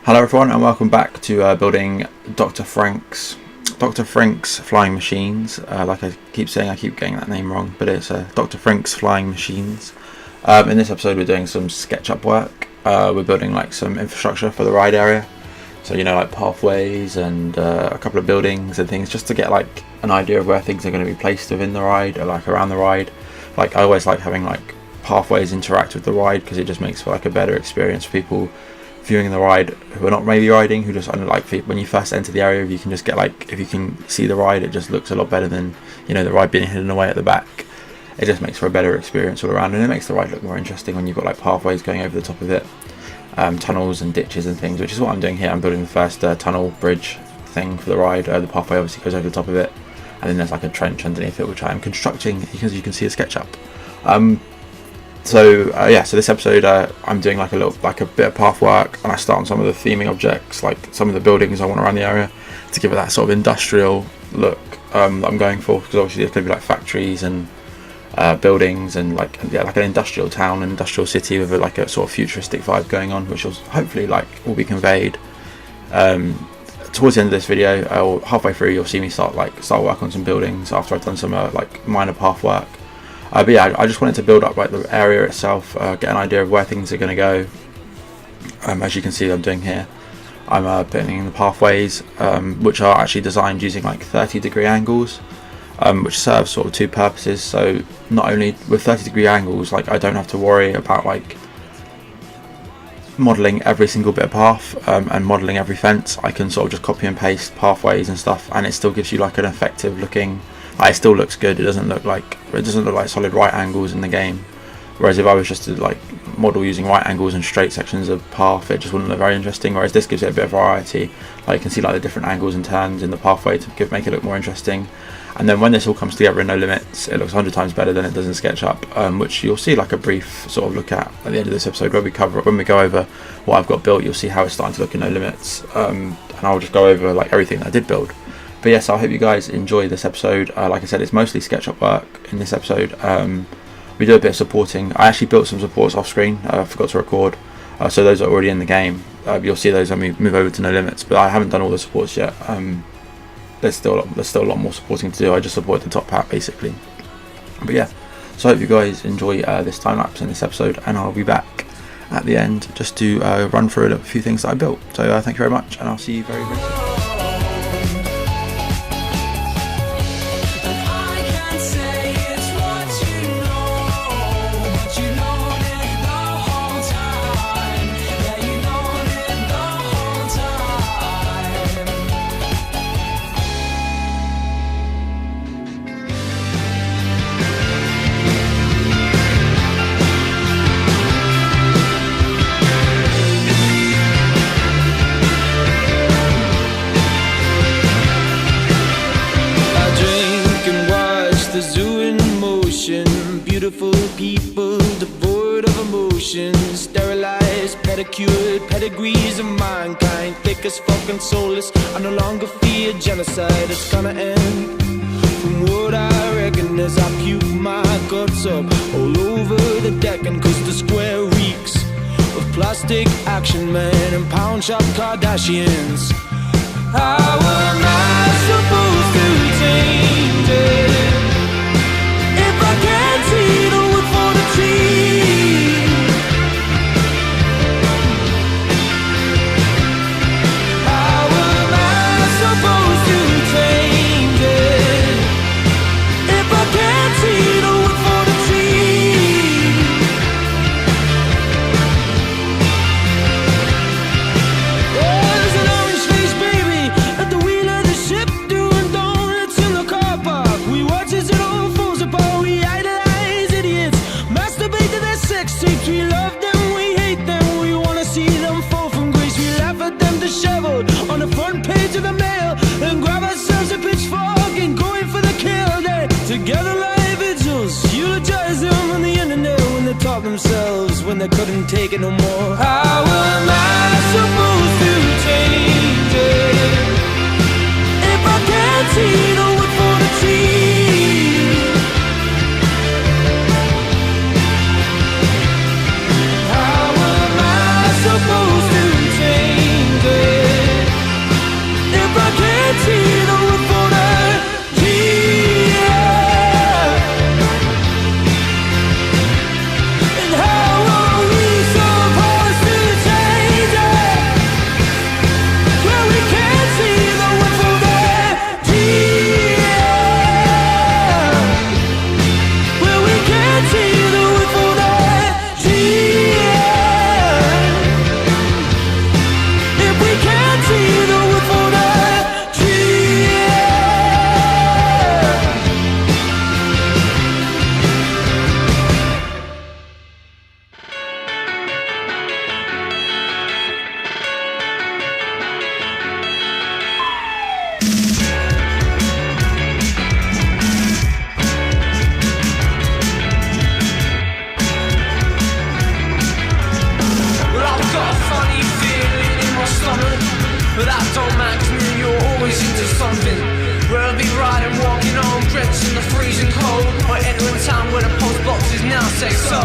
Hello everyone and welcome back to building Dr. Frinks flying machines. Like I keep saying, I keep getting that name wrong, but it's Dr. Frinks flying machines. In this episode we're doing some SketchUp work. We're building like some infrastructure for the ride area. So like pathways and a couple of buildings and things, just to get like an idea of where things are going to be placed within the ride or like around the ride. Like I always like having like pathways interact with the ride because it just makes for like a better experience for people viewing the ride who are not maybe riding, who just like when you first enter the area, you can just get like, if you can see the ride, it just looks a lot better than the ride being hidden away at the back. It just makes for a better experience all around, and it makes the ride look more interesting when you've got like pathways going over the top of it, tunnels and ditches and things, which is what I'm doing here. I'm building the first tunnel bridge thing for the ride. The pathway obviously goes over the top of it, and then there's like a trench underneath it which I am constructing, because you can see a SketchUp. So this episode I'm doing like a bit of path work, and I start on some of the theming objects, like some of the buildings I want around the area, to give it that sort of industrial look that I'm going for, because obviously there's going to be like factories and buildings and like an industrial town, an industrial city with like a sort of futuristic vibe going on, which will hopefully will be conveyed. Towards the end of this video, or halfway through, you'll see me start work on some buildings after I've done some like minor path work. But yeah, I just wanted to build up like the area itself, get an idea of where things are going to go. As you can see, I'm doing here. I'm putting in the pathways, which are actually designed using like 30-degree angles, which serves sort of two purposes. So not only with 30-degree angles, like I don't have to worry about like modelling every single bit of path and modelling every fence. I can sort of just copy and paste pathways and stuff, and it still gives you like an effective looking. It still looks good. It doesn't look like solid right angles in the game. Whereas if I was just to like model using right angles and straight sections of path, it just wouldn't look very interesting. Whereas this gives it a bit of variety. Like you can see like the different angles and turns in the pathway to make it look more interesting. And then when this all comes together in NoLimits, it looks 100 times better than it does in SketchUp, which you'll see like a brief sort of look at the end of this episode when we go over what I've got built. You'll see how it's starting to look in NoLimits, and I'll just go over like everything that I did build. But yes, I hope you guys enjoy this episode. Like I said, it's mostly SketchUp work in this episode. We do a bit of supporting. I actually built some supports off screen. I forgot to record, so those are already in the game. You'll see those when we move over to NoLimits. But I haven't done all the supports yet. There's still a lot more supporting to do. I just supported the top hat basically. But yeah, so I hope you guys enjoy this time lapse in this episode, and I'll be back at the end just to run through a few things that I built. So thank you very much, and I'll see you very soon. Beautiful people devoid of emotion, sterilized, pedicured, pedigrees of mankind, thick as fucking soulless. I no longer fear genocide, it's gonna end. From what I reckon as I puke my guts up all over the deck, and cause the square reeks of plastic action men and pound shop Kardashians. How am I supposed to change it if I can't see the wood for the tree? How am I supposed to change it if I can't see the wood for the tree? There's an orange faced baby at the wheel of the ship doing donuts in the car park. We watch as it all falls apart. We idolize idiots, masturbate to their sex tapes. We love them, we hate them, we wanna see them fall from grace. We laugh at them disheveled on the front page of the Mail, and grab ourselves a pitchfork and go in for the kill. They together like vigils, eulogize them on the internet when they taught themselves when they couldn't take it no more. How am I supposed to change it if I can't see the wood for the tree? How am I supposed to change but that don't matter 'cause you're always into something. Where I'll be riding, walking home, drenched in the freezing cold, or entering town where the post boxes now say so.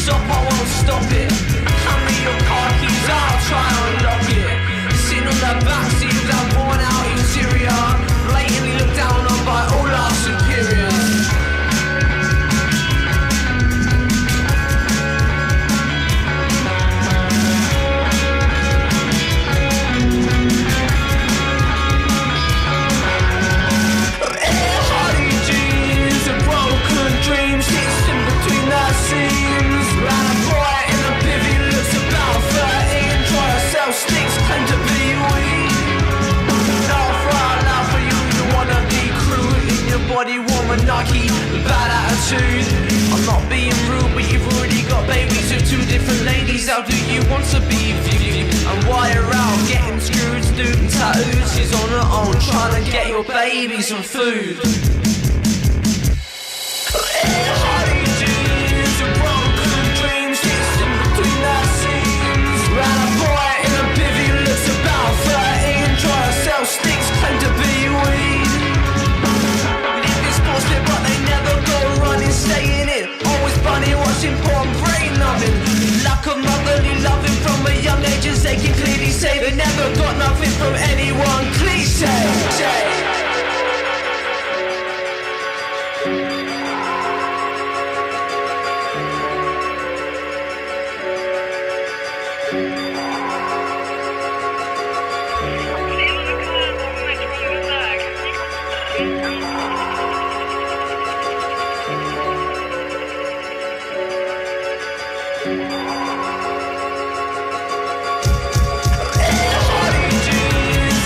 Stop, I won't stop it. Hand me your car keys, I'll try and unlock it. Sitting on the backseat of that worn out interior, blatantly looked down on by all our superiors. Hardy jeans and broken dreams, sits in between the seams. Ran a boy in the bivvy, looks about 13, try to sell sticks, claim to be weed. Not for our love for you, you wanna be crude in your body, warm and Nike, bad attitude. I'm not being rude, but you've already got babies with two different ladies. How do you want to be viewed? And why you're out getting screwed, doing tattoos? She's on her own, trying to get your baby some food. Hardy jeans and broken dreams, sits in between the seams. Ran a boy in a bivvy, looks about 13, try to sell sticks, claim to be weed. Live in sports bit, but they never go running, stay in it. Always bunny watching porn, brain numbing. Lack of motherly loving from a young age, as they can clearly say they never got nothing from anyone. Cliche. Hardy jeans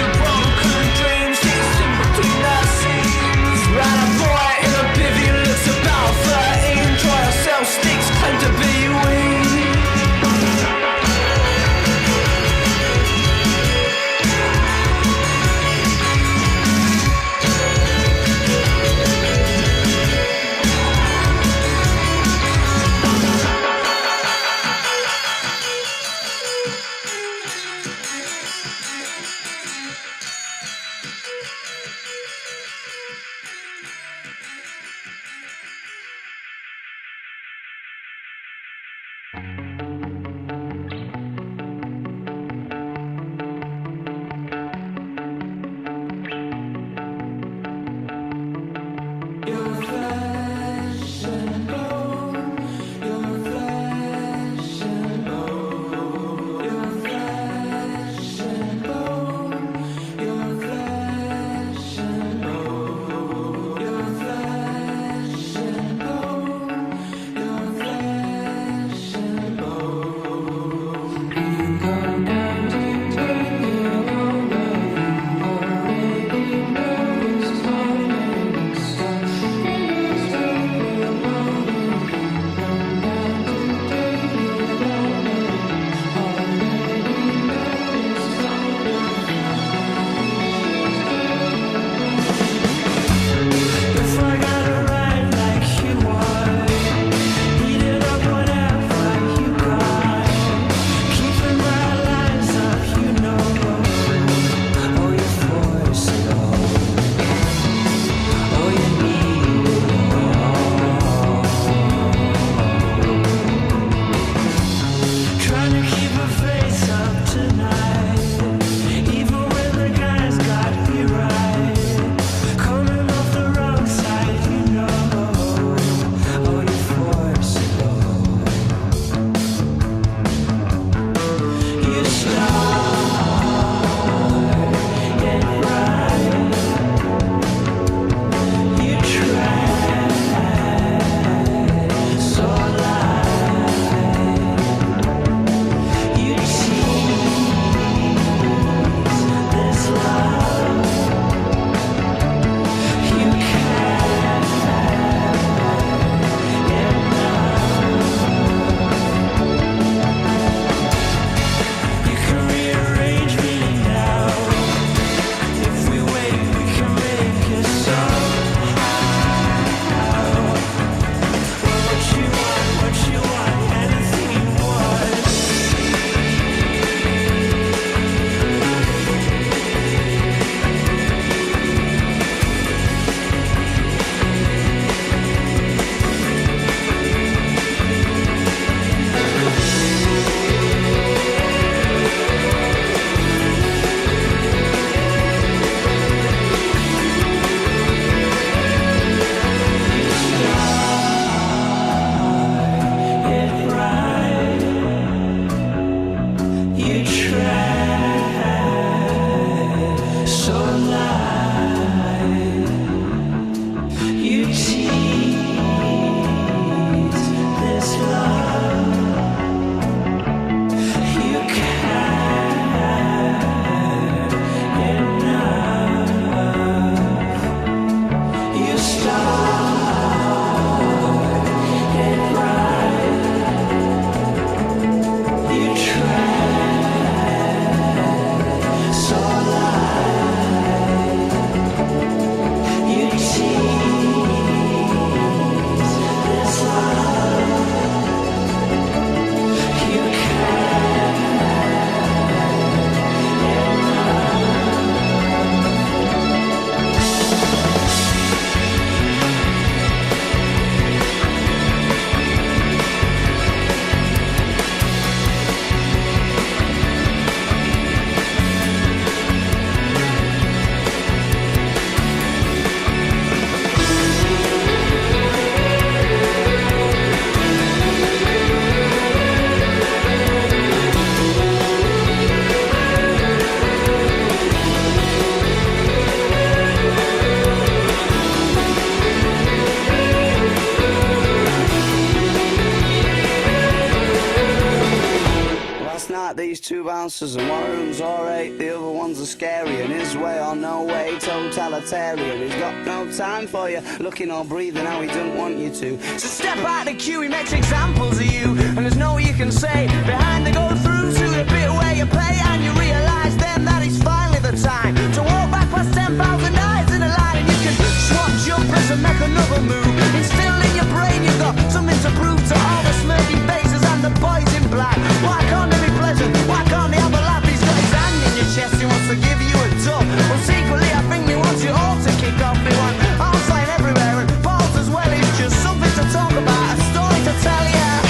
bouncers and one of them's alright, the other one's a scary, and his way or no way, totalitarian. He's got no time for you, looking or breathing how he don't want you to. So step out the queue, he makes examples of you, and there's no you can say behind the go through to the bit where you pay, and you realise then that it's finally the time to walk back past 10,000 eyes in a line, and you can swap jumpers and make another move. Instill in your brain you've got something to prove to all the smirky faces and the boys in black. Why can't they be pleasant? Why can't they have a laugh? He's got his hand in your chest, he wants to give you a dub. Well, secretly I think he wants you all to kick off. He wants arms flying everywhere and balls as well. It's just something to talk about, a story to tell ya.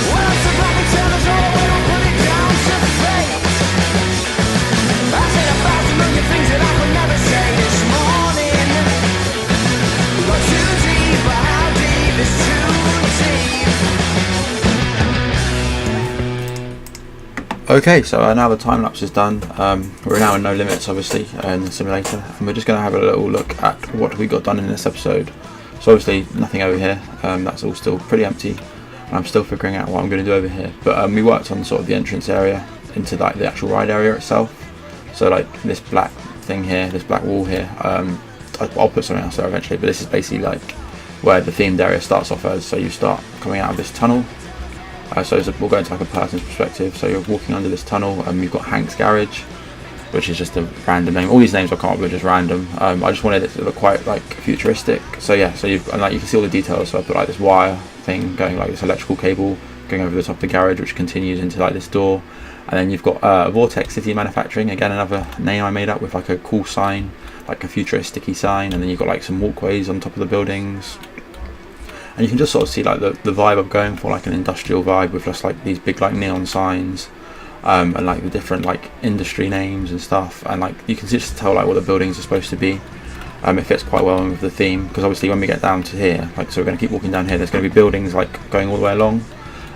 Well, it's a graphic tale us all, we don't put it down to fate. I said 1,000 million things that I could never say this morning. Not too deep, but how deep is too deep? Okay, so now the time lapse is done. We're now in NoLimits, obviously, in the simulator, and we're just going to have a little look at what we got done in this episode. So obviously nothing over here, that's all still pretty empty, and I'm still figuring out what I'm going to do over here. But we worked on sort of the entrance area into like the actual ride area itself. So like this black thing here, this black wall here, I'll put something else there eventually, but this is basically like where the themed area starts off as. So you start coming out of this tunnel. So we'll go into like a person's perspective. So you're walking under this tunnel, and you've got Hank's Garage, which is just a random name. All these names I come up with are just random. I just wanted it to look quite like futuristic. So yeah, so and like you can see all the details. So I put like this wire thing going, like this electrical cable going over the top of the garage, which continues into like this door. And then you've got Vortex City Manufacturing, again another name I made up with like a cool sign, like a futuristic-y sign. And then you've got like some walkways on top of the buildings. And you can just sort of see like the vibe I'm going for, like an industrial vibe with just like these big like neon signs, and like the different like industry names and stuff, and like you can just tell like what the buildings are supposed to be. It fits quite well in with the theme, because obviously when we get down to here, like, so we're going to keep walking down here, there's going to be buildings like going all the way along,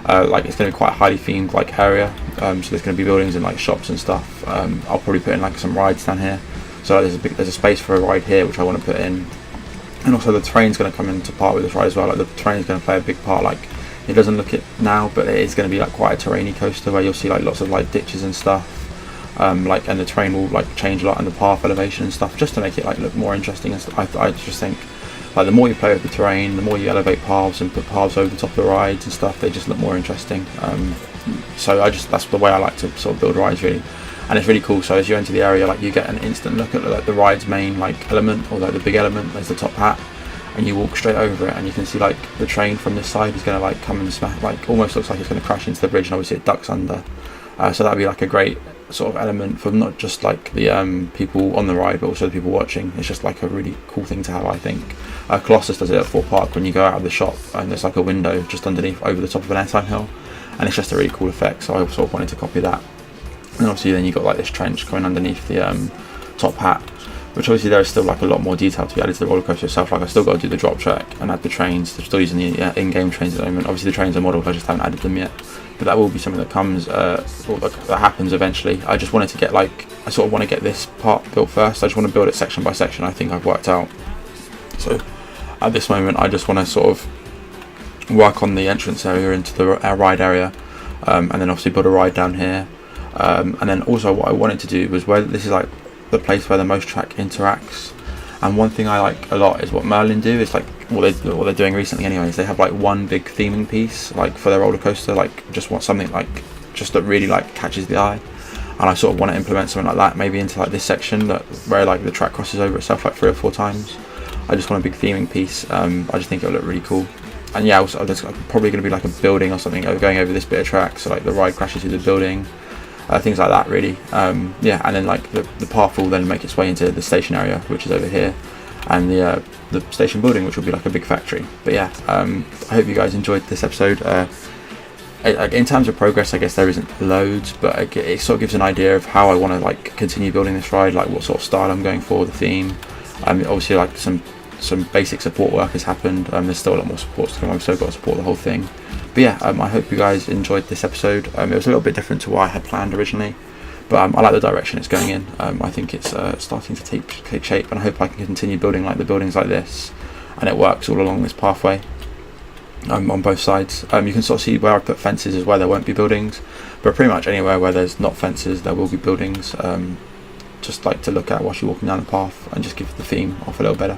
like it's going to be quite a highly themed like area, so there's going to be buildings and like shops and stuff. I'll probably put in like some rides down here, so like, there's a space for a ride here which I want to put in. And also the terrain's going to come into part with this ride as well. Like the terrain's going to play a big part. Like it doesn't look it now, but it is going to be like quite a terrainy coaster where you'll see like lots of like ditches and stuff. Like, and the terrain will like change a lot, and the path elevation and stuff, just to make it like look more interesting. And stuff. I just think like the more you play with the terrain, the more you elevate paths and put paths over the top of the rides and stuff, they just look more interesting. So that's the way I like to sort of build rides really. And it's really cool. So as you enter the area, like you get an instant look at like the ride's main like element, or like the big element, there's the top hat, and you walk straight over it, and you can see like the train from this side is going to like come and smash, like almost looks like it's going to crash into the bridge, and obviously it ducks under. So that'd be like a great sort of element for not just like the people on the ride, but also the people watching. It's just like a really cool thing to have, I think. Colossus does it at Fort Park when you go out of the shop, and there's like a window just underneath over the top of an airtime hill, and it's just a really cool effect. So I sort of wanted to copy that. And obviously then you've got like this trench going underneath the top hat, which obviously there is still like a lot more detail to be added to the roller coaster itself. Like I still got to do the drop track and add the trains. They're still using the in-game trains at the moment. Obviously the trains are modelled, I just haven't added them yet, but that will be something that comes or that happens eventually. I just wanted to get like, I sort of want to get this part built first. I just want to build it section by section. I think I've worked out. So at this moment I just want to sort of work on the entrance area into the ride area, and then obviously build a ride down here. And then also what I wanted to do was, where this is like the place where the most track interacts, and one thing I like a lot is what Merlin do, is like what they're doing recently anyways, they have like one big theming piece like for their roller coaster, like just want something like just that really like catches the eye, and I sort of want to implement something like that maybe into like this section that where like the track crosses over itself like 3 or 4 times. I just want a big theming piece. I just think it'll look really cool. And yeah, also there's probably going to be like a building or something going over this bit of track, so like the ride crashes through the building. Things like that really. Yeah, and then like the path will then make its way into the station area, which is over here, and the station building, which will be like a big factory. But yeah, I hope you guys enjoyed this episode. In terms of progress, I guess there isn't loads, but it sort of gives an idea of how I want to like continue building this ride, like what sort of style I'm going for, the theme. Obviously like some basic support work has happened. There's still a lot more support to come. I've still got to support the whole thing. But yeah, I hope you guys enjoyed this episode. It was a little bit different to what I had planned originally, but I like the direction it's going in. I think it's starting to take shape, and I hope I can continue building like the buildings like this, and it works all along this pathway. on both sides. You can sort of see where I put fences is where there won't be buildings, but pretty much anywhere where there's not fences there will be buildings. Just like to look at whilst you're walking down the path and just give the theme off a little better.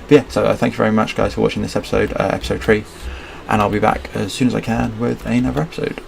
But yeah, so thank you very much guys for watching this episode, episode 3, and I'll be back as soon as I can with another episode.